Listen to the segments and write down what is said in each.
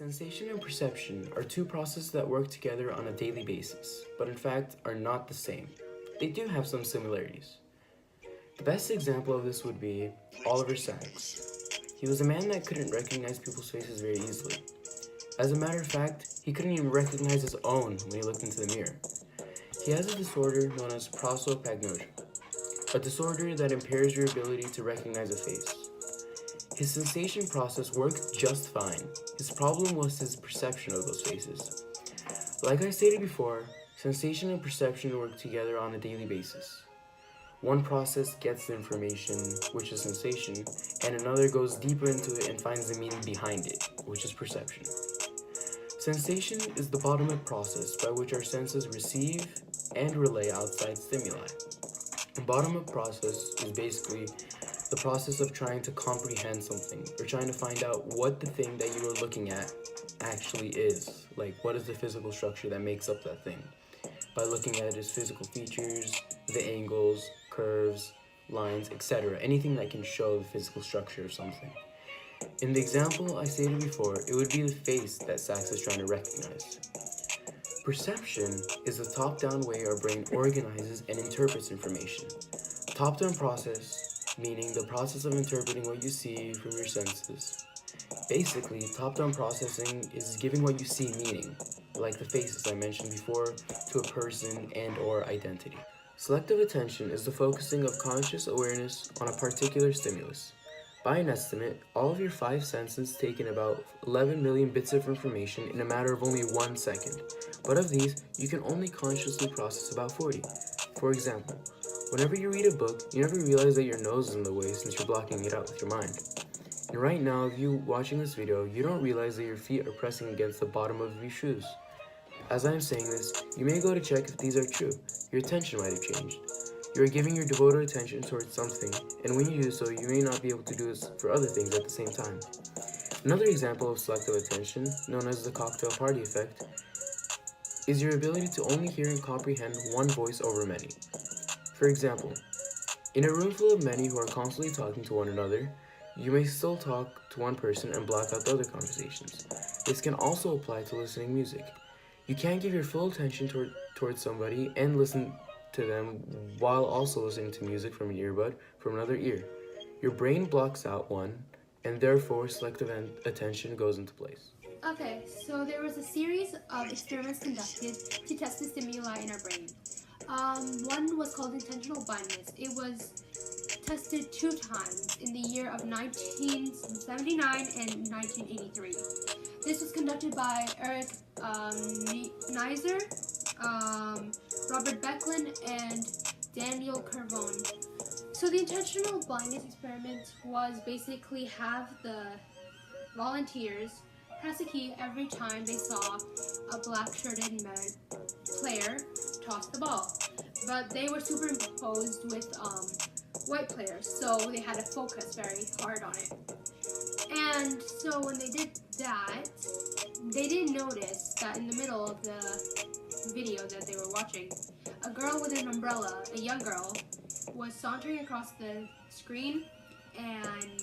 Sensation and perception are two processes that work together on a daily basis, but in fact are not the same. They do have some similarities. The best example of this would be Oliver Sacks. He was a man that couldn't recognize people's faces very easily. As a matter of fact, he couldn't even recognize his own when he looked into the mirror. He has a disorder known as prosopagnosia, a disorder that impairs your ability to recognize a face. His sensation process worked just fine. His problem was his perception of those faces. Like I stated before, sensation and perception work together on a daily basis. One process gets the information, which is sensation, and another goes deeper into it and finds the meaning behind it, which is perception. Sensation is the bottom-up process by which our senses receive and relay outside stimuli. The bottom-up process is basically the process of trying to comprehend something or trying to find out what the thing that you are looking at actually is. Like, what is the physical structure that makes up that thing? By looking at its physical features, the angles, curves, lines, etc. Anything that can show the physical structure of something. In the example I stated before, it would be the face that Sacks is trying to recognize. Perception is the top-down way our brain organizes and interprets information. Top-down process, meaning the process of interpreting what you see from your senses. Basically, top-down processing is giving what you see meaning, like the faces I mentioned before, to a person and/or identity. Selective attention is the focusing of conscious awareness on a particular stimulus. By an estimate, all of your five senses take in about 11 million bits of information in a matter of only 1 second, but of these, you can only consciously process about 40. For example, whenever you read a book, you never realize that your nose is in the way since you're blocking it out with your mind. And right now, if you watching this video, you don't realize that your feet are pressing against the bottom of your shoes. As I am saying this, you may go to check if these are true. Your attention might have changed. You are giving your devoted attention towards something, and when you do so, you may not be able to do this for other things at the same time. Another example of selective attention, known as the cocktail party effect, is your ability to only hear and comprehend one voice over many. For example, in a room full of many who are constantly talking to one another, you may still talk to one person and block out the other conversations. This can also apply to listening music. You can't give your full attention towards somebody and listen to them while also listening to music from an earbud from another ear. Your brain blocks out one, and therefore selective attention goes into place. Okay, so there was a series of experiments conducted to test the stimuli in our brain. One was called intentional blindness. It was tested 2 times in the year of 1979 and 1983. This was conducted by Eric Neiser, Robert Becklin, and Daniel Carvone. So the intentional blindness experiment was basically have the volunteers press a key every time they saw a black-shirted player toss the ball. But they were superimposed with white players, so they had to focus very hard on it. And so when they did that, they didn't notice that in the middle of the video that they were watching, a girl with an umbrella, a young girl, was sauntering across the screen, and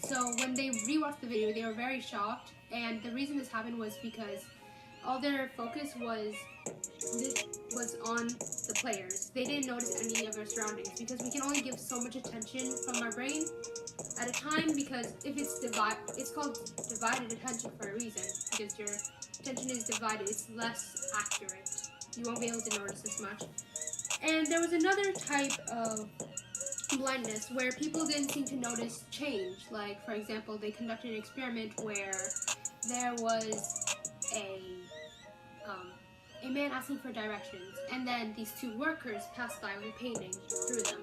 so when they rewatched the video, they were very shocked, and the reason this happened was because all their focus was on the players. They didn't notice any of their surroundings because we can only give so much attention from our brain at a time, because if it's called divided attention for a reason, because your attention is divided, it's less accurate. You won't be able to notice as much. And there was another type of blindness where people didn't seem to notice change. Like, for example, they conducted an experiment where there was a man asking for directions, and then these 2 workers passed by with a painting through them.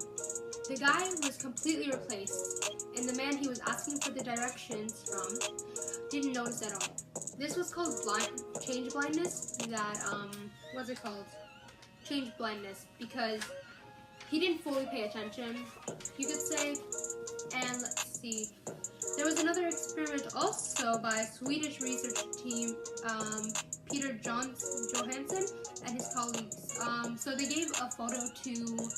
The guy was completely replaced, and the man he was asking for the directions from didn't notice at all. This was called change blindness. Change blindness, because he didn't fully pay attention, you could say. And let's see, there was another experiment also by a Swedish research team, Peter Johansson and his colleagues. So they gave a photo to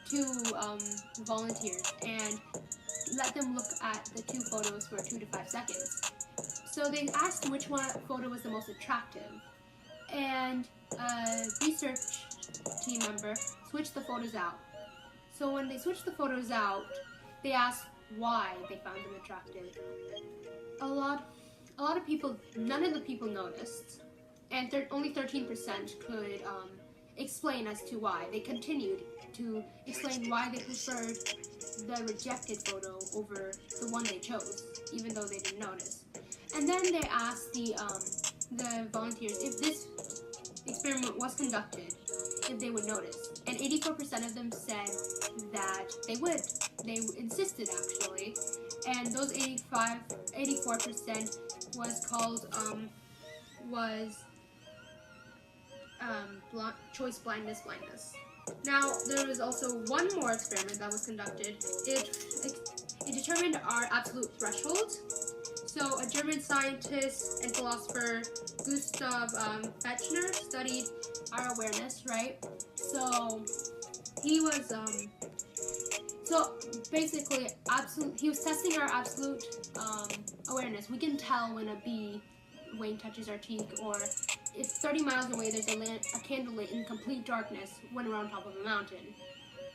two volunteers and let them look at the 2 photos for 2 to 5 seconds. So they asked which one photo was the most attractive, and a research team member switched the photos out. So when they switched the photos out, they asked why they found them attractive. A lot of people, none of the people noticed, and only 13% could explain as to why. They continued to explain why they preferred the rejected photo over the one they chose, even though they didn't notice. And then they asked the volunteers if this experiment was conducted, if they would notice. And 84% of them said that they would. They insisted, actually. And those 84% was called choice blindness. Now, there was also one more experiment that was conducted. It determined our absolute threshold. So, a German scientist and philosopher, Gustav Fechner, studied our awareness, right? So, he was basically he was testing our absolute awareness. We can tell when a bee wing touches our cheek, or if 30 miles away there's a candle lit in complete darkness when we're on top of a mountain.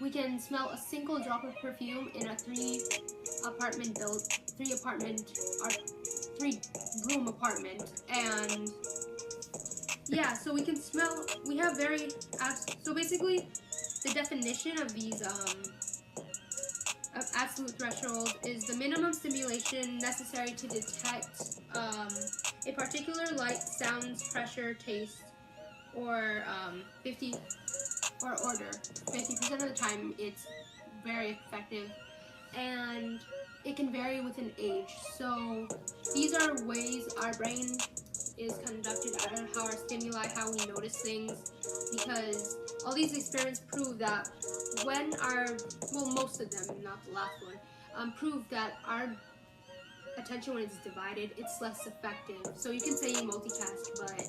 We can smell a single drop of perfume in a three room apartment, and yeah, so we can smell. We have so basically, the definition of these of absolute threshold is the minimum stimulation necessary to detect a particular light, sounds, pressure, taste, or 50 or order. 50% of the time, it's very effective, and it can vary with an age. So these are ways our brain is conducted, how our stimuli, how we notice things, because all these experiments prove that most of them, not the last one, prove that our attention, when it's divided, it's less effective. So you can say you multitask, but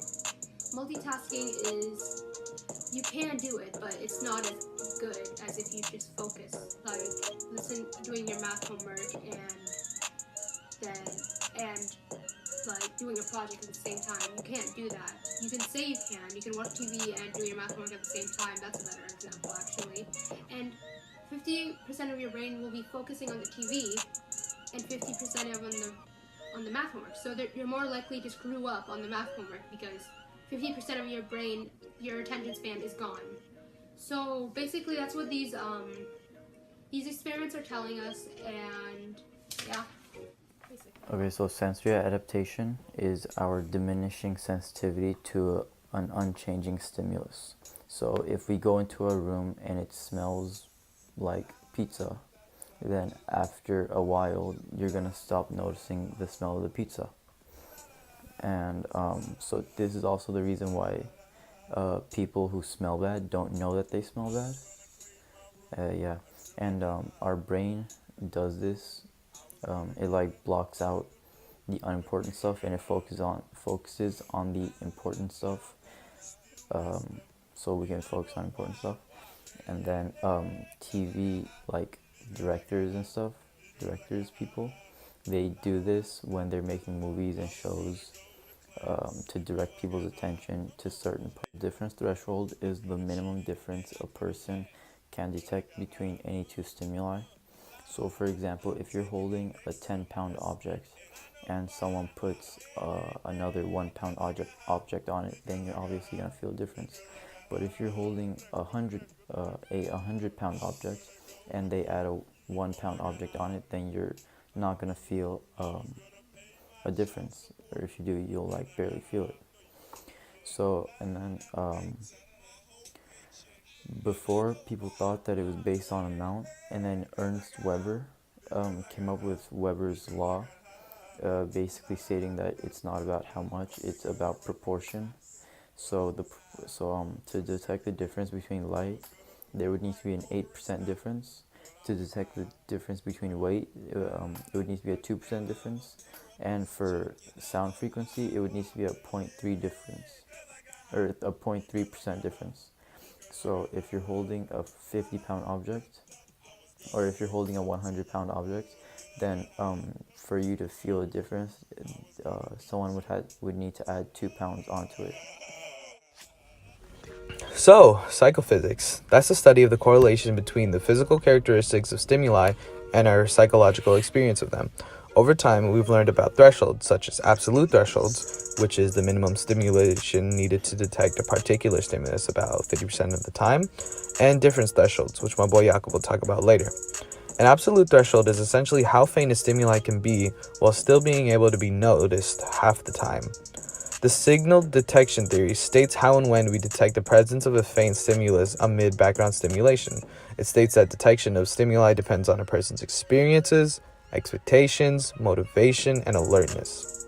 multitasking is, you can do it, but it's not as good as if you just focus, like doing your math homework and like doing a project at the same time. You can't do that. You can say you can. You can watch TV and do your math homework at the same time. That's a better example, actually. And 50% of your brain will be focusing on the TV, and 50% on the math homework. So you're more likely to screw up on the math homework because 50% of your brain, your attention span is gone. So basically, that's what these experiments are telling us, and yeah. Okay, so sensory adaptation is our diminishing sensitivity to an unchanging stimulus. So if we go into a room and it smells like pizza, then after a while you're gonna stop noticing the smell of the pizza. And so this is also the reason why people who smell bad don't know that they smell bad. Yeah, and our brain does this. It like blocks out the unimportant stuff and it focuses on the important stuff, so we can focus on important stuff. And then TV, like directors people, they do this when they're making movies and shows, to direct people's attention to certain difference threshold is the minimum difference a person can detect between any two stimuli. So for example, if you're holding a 10-pound object and someone puts another 1-pound object on it, then you're obviously gonna feel a difference. But if you're holding a 100-pound object and they add a 1-pound object on it, then you're not gonna feel a difference, or if you do, you'll like barely feel it. So, and then before, people thought that it was based on amount, and then Ernst Weber came up with Weber's law, basically stating that it's not about how much, it's about proportion. So to detect the difference between light, there would need to be an 8% difference. To detect the difference between weight, it would need to be a 2% difference. And for sound frequency, it would need to be a 0.3 difference, or a 0.3% difference. So if you're holding a 50-pound object, or if you're holding a 100-pound object, then for you to feel a difference, someone would need to add 2 pounds onto it. So, psychophysics. That's the study of the correlation between the physical characteristics of stimuli and our psychological experience of them. Over time, we've learned about thresholds, such as absolute thresholds, which is the minimum stimulation needed to detect a particular stimulus about 50% of the time, and difference thresholds, which my boy Jakob will talk about later. An absolute threshold is essentially how faint a stimuli can be while still being able to be noticed half the time. The signal detection theory states how and when we detect the presence of a faint stimulus amid background stimulation. It states that detection of stimuli depends on a person's experiences, expectations, motivation, and alertness.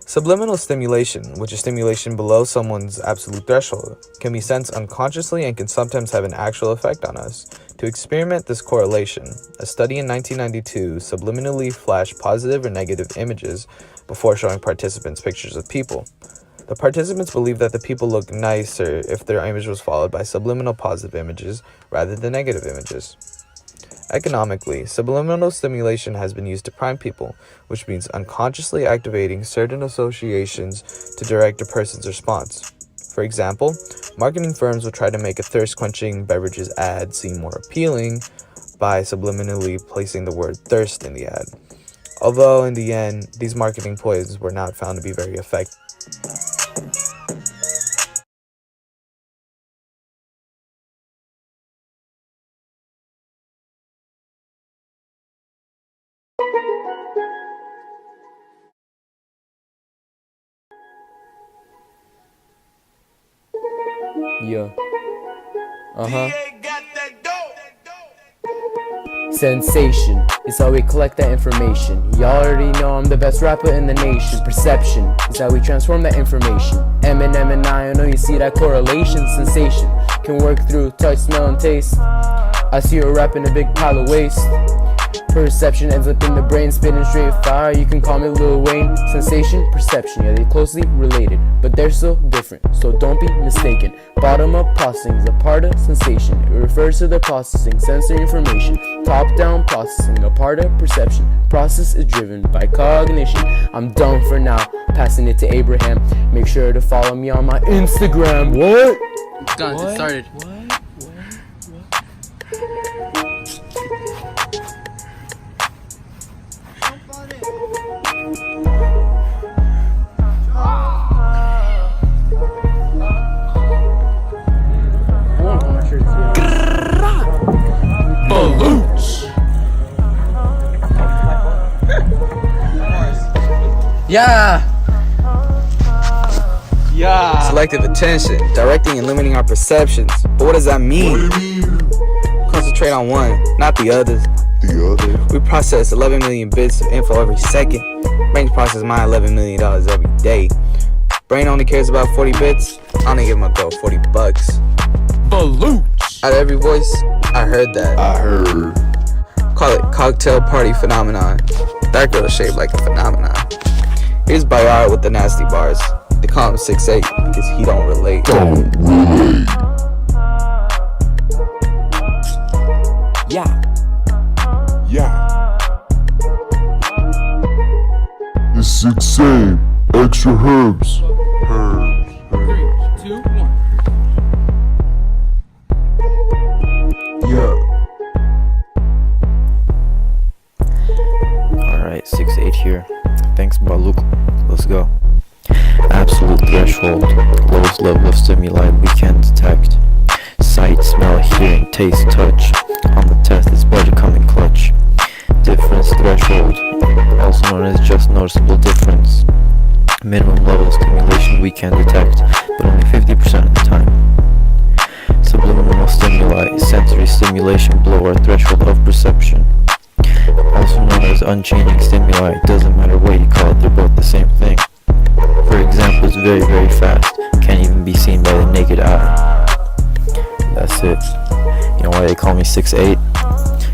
Subliminal stimulation, which is stimulation below someone's absolute threshold, can be sensed unconsciously and can sometimes have an actual effect on us. To experiment this correlation, a study in 1992 subliminally flashed positive or negative images before showing participants pictures of people. The participants believed that the people looked nicer if their image was followed by subliminal positive images rather than negative images. Economically, subliminal stimulation has been used to prime people, which means unconsciously activating certain associations to direct a person's response. For example, marketing firms will try to make a thirst-quenching beverages ad seem more appealing by subliminally placing the word thirst in the ad. Although in the end, these marketing ploys were not found to be very effective. Yeah. Sensation is how we collect that information. Y'all already know I'm the best rapper in the nation. Perception is how we transform that information. Eminem and I know you see that correlation. Sensation can work through touch, smell, and taste. I see you rapping a big pile of waste. Perception ends up in the brain, spitting straight fire. You can call me Lil Wayne. Sensation, perception, yeah, they're closely related, but they're so different, so don't be mistaken. Bottom-up processing is a part of sensation. It refers to the processing sensory information. Top-down processing, a part of perception. Process is driven by cognition. I'm done for now, passing it to Abraham. Make sure to follow me on my Instagram. What? Guns, it started. Yeah! Selective attention, directing and limiting our perceptions. But what does that mean? Concentrate on one, not the others. We process 11 million bits of info every second. Brains process my $11 million every day. Brain only cares about 40 bits. I only give him a go, $40. Balooch! Out of every voice, I heard that. Call it cocktail party phenomenon. That girl is shaped like a phenomenon. Here's Bayard with the nasty bars. They call him 6'8" because he don't relate. Yeah. It's 6'8", extra Herbz. 3, 2, 1. Alright, 6'8" here. Thanks, Baluk. Let's go. Absolute threshold, lowest level of stimuli we can detect. Sight, smell, hearing, taste, touch. On the test, it's better coming clutch. Difference threshold, also known as just noticeable difference. Minimum level of stimulation we can detect, but only 50% of the time. Subliminal stimuli, sensory stimulation below our threshold of perception. Also known as unchanging stimuli, it doesn't matter what you call it, they're both the same thing. For example, it's very, very fast, can't even be seen by the naked eye. That's it. You know why they call me 6'8"?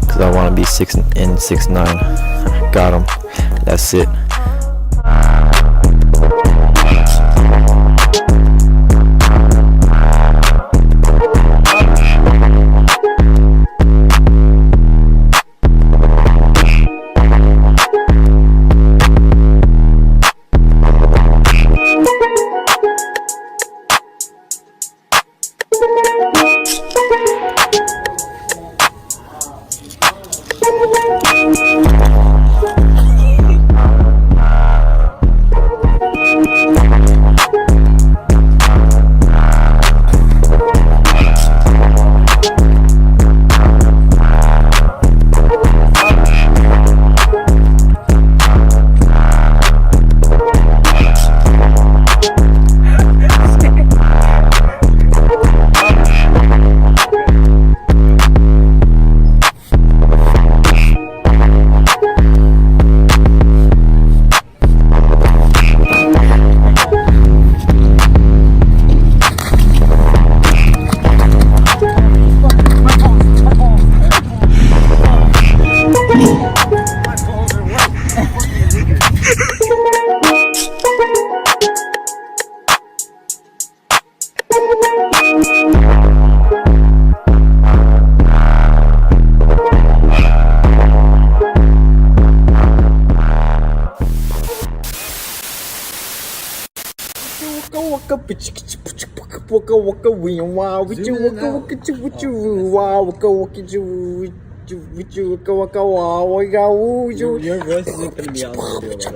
Because I want to be 6 and 6'9". Got him. That's it. waka waka waka wee wow with you waka waka with you wow waka waka with you waka waka wow wow your voice isn't gonna be on video.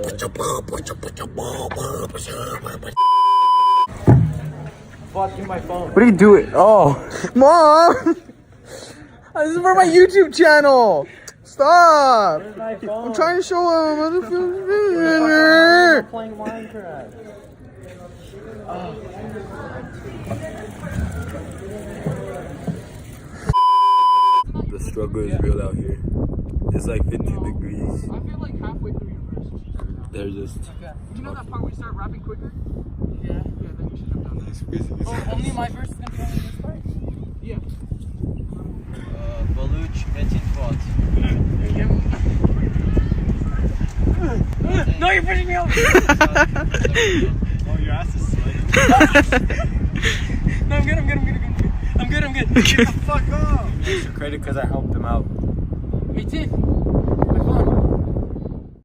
Fucking my phone. What are you doing? Oh, Mom! This is for my YouTube channel! Stop! I'm trying to show him. I'm playing Minecraft. The struggle is real out here. It's like 50 degrees. I feel like halfway through your verses. They're just. You know that part where you start rapping quicker? Yeah, then you should have done that. Oh, only my verse is gonna be on this part? Yeah. Baluch Metin Fuat. No, you're pushing me over! Oh, your ass is sweaty. No, I'm good. Get the fuck off! Extra credit because I helped him out. Me too.